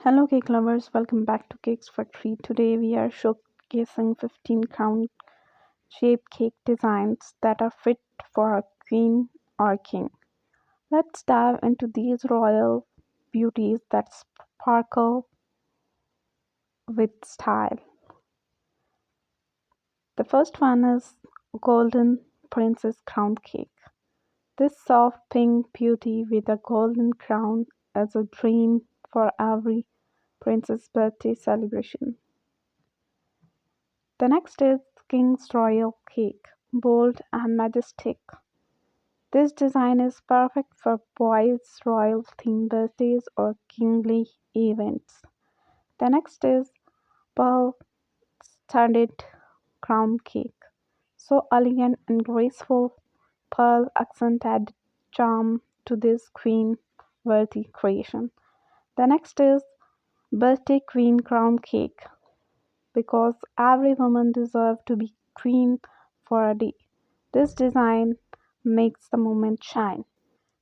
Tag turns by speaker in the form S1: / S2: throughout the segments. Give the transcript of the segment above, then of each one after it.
S1: Hello cake lovers, welcome back to Cakes Factory. Today we are showcasing 15 crown shaped cake designs that are fit for a queen or king. Let's dive into these royal beauties that sparkle with style. The first one is Golden Princess Crown Cake. This soft pink beauty with a golden crown is a dream for every princess birthday celebration. The next is King's Royal Cake, bold and majestic. This design is perfect for boys' royal themed birthdays or kingly events. The next is Pearl Studded Crown Cake. So elegant and graceful, pearl accent add charm to this queen worthy creation. The next is Birthday Queen Crown Cake because every woman deserves to be queen for a day. This design makes the moment shine.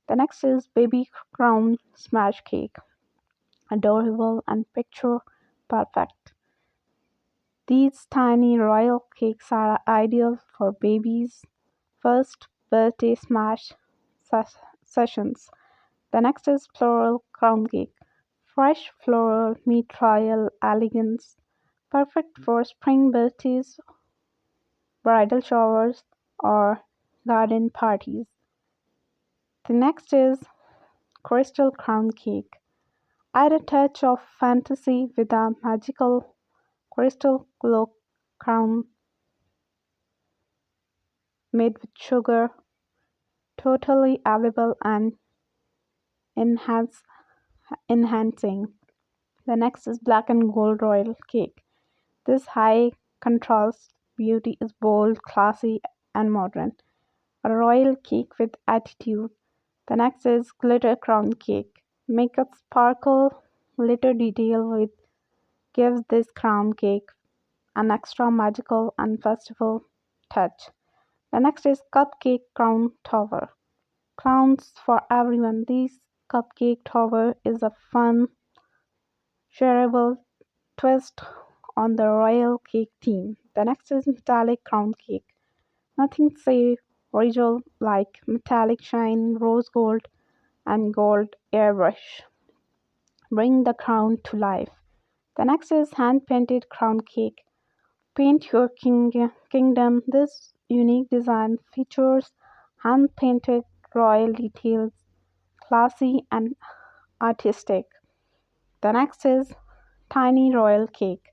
S1: The next is baby crown smash cake. Adorable and picture perfect. These tiny royal cakes are ideal for babies' first birthday smash sessions. The next is floral crown cake. Fresh floral meet royal elegance. Perfect for spring birthdays, bridal showers, or garden parties. The next is crystal crown cake. Add a touch of fantasy with a magical crystal glow crown made with sugar, totally edible and enhance, enhancing. The next is black and gold royal cake. This high contrast beauty is bold, classy, and modern. A royal cake with attitude. The next is glitter crown cake. Make a sparkle glitter detail with gives this crown cake an extra magical and festival touch. The next is cupcake crown tower. Crowns for everyone. This cupcake tower is a fun, shareable twist on the royal cake theme. The next is metallic crown cake. Nothing say regal like metallic shine, rose gold, and gold airbrush. Bring the crown to life. The next is hand painted crown cake. Paint your kingdom. This unique design features hand painted royal details, classy and artistic. The next is tiny royal cake.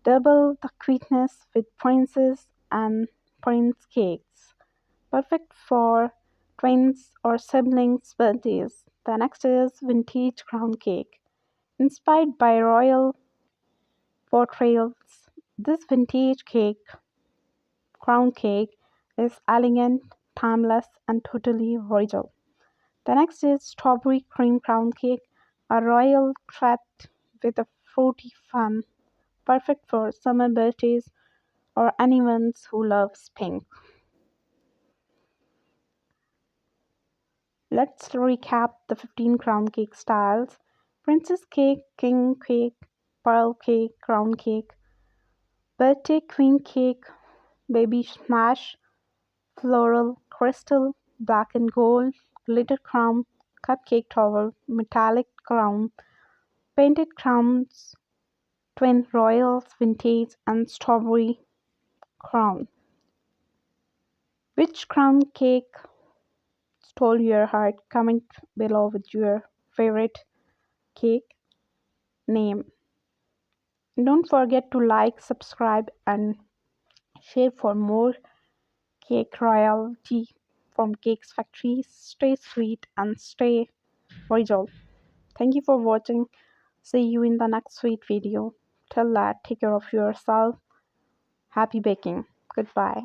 S1: Double the sweetness with princess and prince cakes. Perfect for twins or siblings' birthdays. The next is vintage crown cake. Inspired by royal portrayals, this vintage crown cake, is elegant, timeless, and totally royal. The next is strawberry cream crown cake, a royal treat with a fruity fun, perfect for summer birthdays or anyone who loves pink. Let's recap the 15 crown cake styles: princess cake, king cake, pearl cake, crown cake, birthday queen cake, baby smash, floral, crystal, black and gold, glitter crown, cupcake tower, metallic crown, painted crowns, twin royals, vintage, and strawberry crown. Which crown cake stole your heart? Comment below with your favorite cake name. Don't forget to like, subscribe, and share for more cake royalty from Cakes Factory. Stay sweet and stay royal. Thank you for watching. See you in the next sweet video. Till that, take care of yourself. Happy baking. Goodbye.